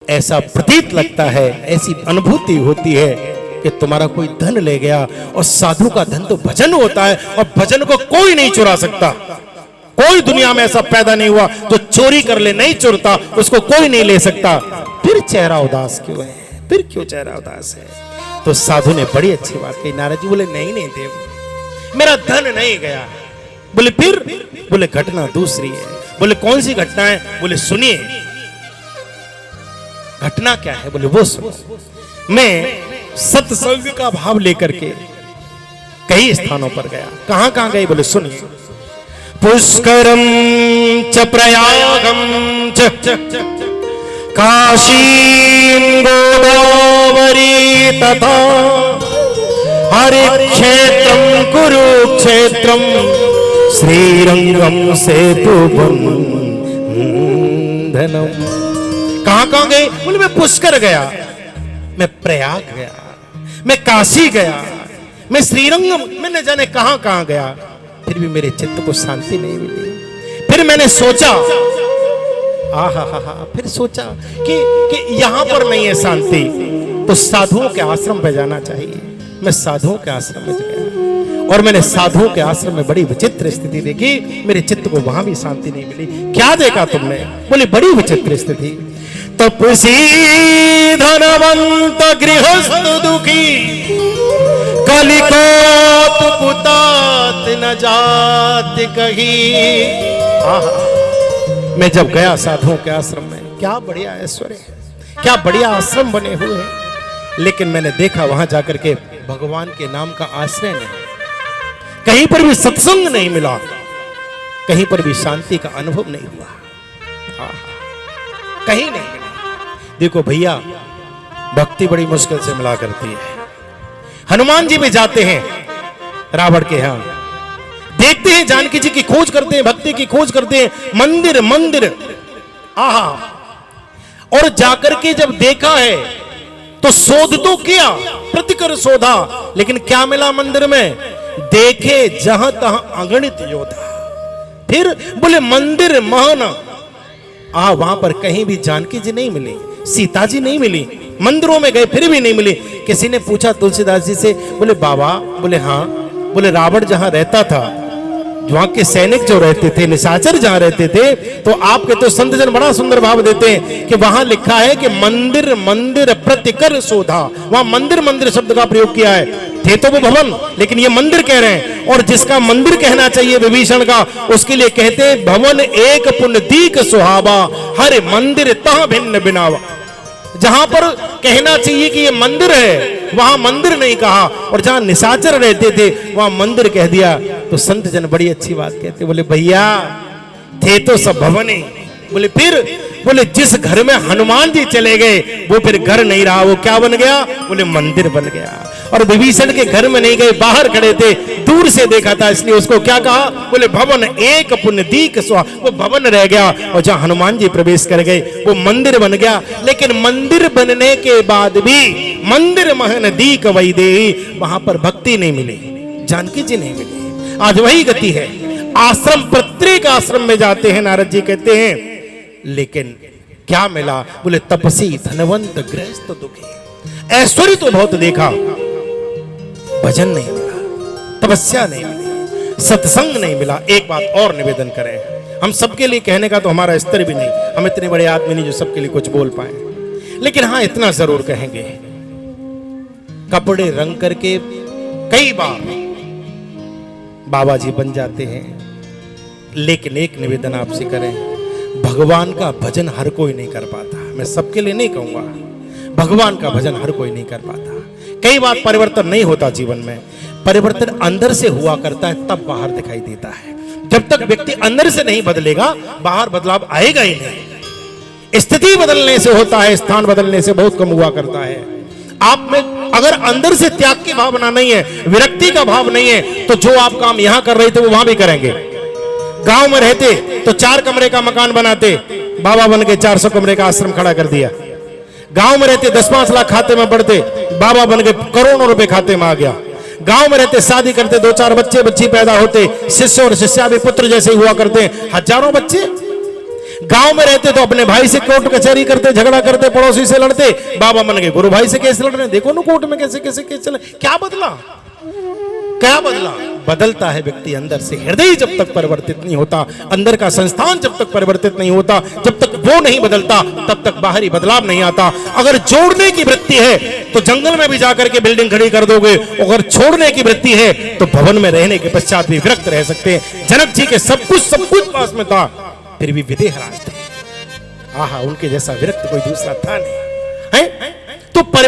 ऐसा प्रतीत लगता है, ऐसी अनुभूति होती है कि तुम्हारा कोई धन ले गया। और साधु का धन तो भजन होता है, और भजन को कोई नहीं चुरा सकता। कोई दुनिया में ऐसा पैदा नहीं हुआ जो चोरी कर ले, नहीं चुरता, उसको कोई नहीं ले सकता। फिर चेहरा उदास क्यों है? फिर क्यों चेहरा उदास है? तो साधु ने बड़ी अच्छी बात कही। नारद जी बोले नहीं नहीं देव, मेरा धन नहीं गया। बोले फिर? बोले घटना दूसरी है। बोले कौन सी घटना है? बोले सुनिए। घटना क्या है? बोले वो सुनो। मैं सत्संग का भाव लेकर के कई स्थानों पर गया। कहां कहां गए? बोले सुनिए। पुष्करम च प्रयागम च काशीं गोदावरी तथा हरिक्षेत्रम कुरुक्षेत्रम श्रीरंगम सेतुबंधनम। कहां कहां गए? बोले मैं पुष्कर गया, मैं प्रयाग गया, मैं काशी गया, मैं श्रीरंगम, मैं न जाने कहां कहां गया। फिर भी मेरे चित्त को शांति नहीं मिली। फिर मैंने सोचा, फिर सोचा कि यहां पर नहीं है शांति, तो साधुओं के आश्रम पे जाना चाहिए। मैं साधुओं के आश्रम में गया और मैंने साधुओं के आश्रम में बड़ी विचित्र स्थिति देखी। मेरे चित्त को वहां भी शांति नहीं मिली। क्या देखा तुमने? बोले बड़ी विचित्र स्थिति। तपसी धनवंत गृहस्थ दुखी कलिकोत पुतात न जात कहीं। मैं जब गया साधुओं के आश्रम में, क्या बढ़िया ऐश्वर्य है, क्या बढ़िया आश्रम बने हुए हैं। लेकिन मैंने देखा वहां जाकर के भगवान के नाम का आश्रय नहीं, कहीं पर भी सत्संग नहीं मिला, कहीं पर भी शांति का अनुभव नहीं हुआ। कहीं नहीं मिला। देखो भैया, भक्ति बड़ी मुश्किल से मिला करती है। हनुमान जी भी जाते हैं रावण के यहां, देखते हैं, जानकी जी की खोज करते हैं, भक्ति की खोज करते हैं, मंदिर मंदिर, आहा। और जाकर के जब देखा है तो शोध तो किया, प्रतिकर शोधा, लेकिन क्या मिला मंदिर में? देखे जहां तहां अगणित योद्धा। फिर बोले मंदिर महान, वहां पर कहीं भी जानकी जी नहीं मिली, सीता जी नहीं मिली। मंदिरों में गए फिर भी नहीं मिली। किसी ने पूछा तुलसीदास जी से, बोले बाबा, बोले हाँ, बोले रावण जहां रहता था, वहां के सैनिक जो रहते थे, निशाचर जहां रहते थे, तो आपके तो संत जन बड़ा सुंदर भाव देते हैं कि वहां लिखा है कि मंदिर मंदिर प्रतिकर शोधा। वहां मंदिर मंदिर शब्द का प्रयोग किया है। थे तो वो भवन, लेकिन ये मंदिर कह रहे हैं। और जिसका मंदिर कहना चाहिए विभीषण का, उसके लिए कहते हैं भवन एक पुण्य दीक सुहावा, हर मंदिर तह भिन्न बिनावा। जहां पर कहना चाहिए कि ये मंदिर है, वहां मंदिर नहीं कहा, और जहां निशाचर रहते थे वहां मंदिर कह दिया। तो संत जन बड़ी अच्छी बात कहते, बोले भैया थे तो सब भवन ही। बोले फिर? बोले जिस घर में हनुमान जी चले गए वो फिर घर नहीं रहा, वो क्या बन गया? बोले मंदिर बन गया। और विभीषण के घर में नहीं गए, बाहर खड़े थे, दूर से देखा था, इसलिए उसको क्या कहा? बोले भवन एक पुण्य दीक सुहा। वो भवन रह गया, और जहां हनुमान जी प्रवेश कर गए वो मंदिर बन गया। लेकिन मंदिर बनने के बाद भी मंदिर महन दीक वैदेही, वहां पर भक्ति नहीं मिली, जानकी जी नहीं मिली। आज वही गति है। आश्रम, प्रत्येक आश्रम में जाते हैं, नारद जी कहते हैं, लेकिन क्या मिला? बोले तपसी धनवंत गृहस्थ दुखी। ऐश्वर्य तो बहुत देखा, भजन नहीं मिला, तपस्या नहीं मिली, सत्संग नहीं मिला। एक बात और निवेदन करें, हम सबके लिए कहने का तो हमारा स्तर भी नहीं, हम इतने बड़े आदमी नहीं जो सबके लिए कुछ बोल पाए, लेकिन हाँ इतना जरूर कहेंगे, कपड़े रंग करके कई बार बाबा जी बन जाते हैं, लेकिन एक निवेदन आपसे करें, भगवान का भजन हर कोई नहीं कर पाता। मैं सबके लिए नहीं कहूंगा, भगवान का भजन हर कोई नहीं कर पाता। कई बार परिवर्तन नहीं होता जीवन में, परिवर्तन अंदर से हुआ करता है, तब बाहर दिखाई देता है। जब तक व्यक्ति अंदर से नहीं बदलेगा, बाहर बदलाव आएगा ही नहीं। स्थिति बदलने से होता है, स्थान बदलने से बहुत कम हुआ करता है। आप में अगर अंदर से त्याग की भावना नहीं है, विरक्ति का भाव नहीं है, तो जो आप काम यहां कर रहे थे वो वहां भी करेंगे। गांव में रहते तो 4 कमरे का मकान बनाते, बाबा बन के 400 कमरे का आश्रम खड़ा कर दिया। गांव में रहते 10-5 लाख खाते में बढ़ते, बाबा बन के करोड़ों रुपए खाते में आ गया। गांव में रहते शादी करते, 2-4 बच्चे बच्ची पैदा होते, शिष्य और शिष्या भी पुत्र जैसे ही हुआ करते, हजारों बच्चे। गांव में रहते तो अपने भाई से कोर्ट कचहरी करते, झगड़ा करते, पड़ोसी से लड़ते, बाबा मन के गुरु भाई से केस लड़ रहे हैं। देखो ना कोर्ट में कैसे कैसे केस चले। क्या बदला? क्या बदला? बदलता है व्यक्ति अंदर से। हृदय जब तक परिवर्तित नहीं होता, अंदर का संस्थान जब तक परिवर्तित नहीं होता, जब तक वो नहीं बदलता, तब तक बाहरी बदलाव नहीं आता। अगर जोड़ने की वृत्ति है तो जंगल में भी जाकर के बिल्डिंग खड़ी कर दोगे, अगर छोड़ने की वृत्ति है तो भवन में रहने के पश्चात भी विरक्त रह सकते हैं। जनक जी के सब कुछ पास में था, फिर भी विदेह राज थे। आहा, उनके जैसा विरक्त कोई दूसरा था नहीं है। तो परिवर्तन